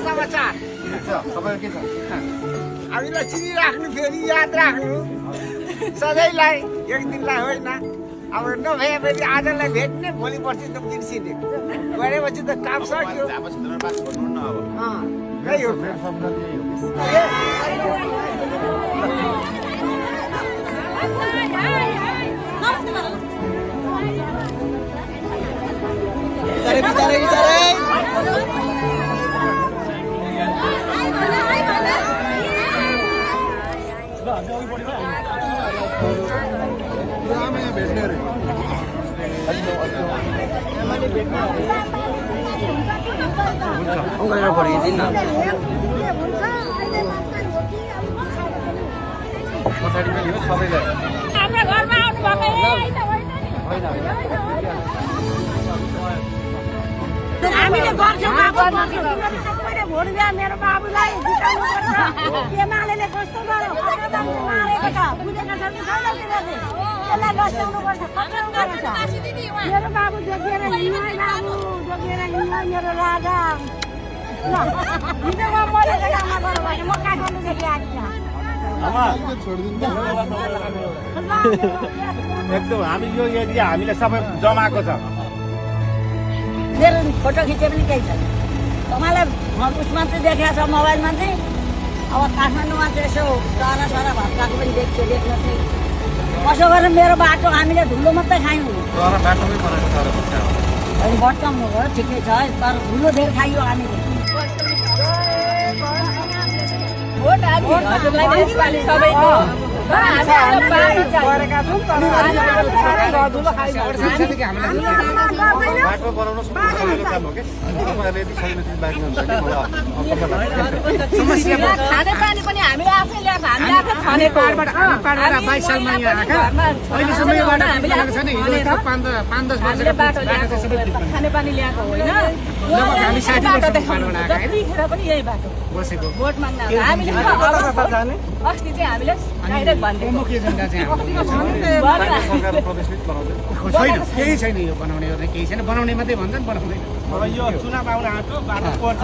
समाचार हामीलाई चिनिराख्नु फेरि याद राख्नु सधैँलाई एक दिनलाई होइन अब नभए फेरि आजलाई भेट्ने भोलि पर्सि त बिर्सिने गरेपछि त काम सक्यो त्यही हो हामीले गर्छौँ भोट दिए मेरो बाबुलाई जिताउनुपर्छ एमाले कस्तो गर्यो मारेको छ बुझेका छन् त्यसलाई बचाउनुपर्छ मेरो बाबु जोगिएर हिँड्नु बाबु जोगिएर हिँड्नु मेरो राजा ल हिजोमा मरेको आमा गर्नु भने म काठमाडौँदेखि आएको एकदम हामी यो एरिया हामीले सबै जमाएको छ मेरो फोटो खिचे पनि केही छैन तपाईँलाई उसमा चाहिँ देखाएको छ मोबाइलमा चाहिँ अब काठमाडौँमा चाहिँ यसो सारा भत्काएको पनि देख्थ्यो देख्न चाहिँ कसो गरेर मेरो बाटो हामीले धुलो मात्रै खायौँ अनि भट्काउनु भयो ठिकै छ तर धुलो धेर खाइयो हामीले बाटो बनाउन सक्ने काम हो के तपाईहरुले यति सहमति बाँड्नु हुन्छ कि मलाई खानेपानी पनि हामीले आफै ल्याएको हामीले आफै खनेको पाडबाट 22 सालमा यहाँ आएका अहिले सम्म यो बाटो बनाएको छैन हिजो 5-10 वर्षको बाटो खानेपानी ल्याएको होइन लगभग हामी 60 वर्ष पाडबाट आएका त्यतिखेर पनि यही बाटो बसेको भोट माग्न हामीले अस्ति चाहिँ हामीले डाइरेक्ट भन्दियो मुख्य जनता चाहिँ सरकार प्रदेशले बनाउँदैन छैन केही छैन यो बनाउने गर्ने केही छैन बनाउने मात्रै भन्छन् बनाउँदैन अब यो चुनाव आउन आँट्यो बाटो कोर्छ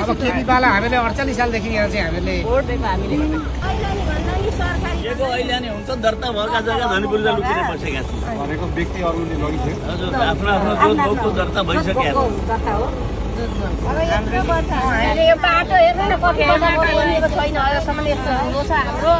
अब खेतीपाला हामीले 48 सालदेखि यहाँ चाहिँ हामीले भोट दिएको हामीले अहिले नै हुन्छ दर्ता भएका जग्गा धनीपुरले लुकेर बसेका छन् भनेको व्यक्ति अरूले लगिसक्यो हजुर आफ्नो आफ्नो जोत भाउको दर्ता भइसकेका छन् यो बाटो हेर्नु न कति छैन अहिलेसम्म यस्तो छ हाम्रो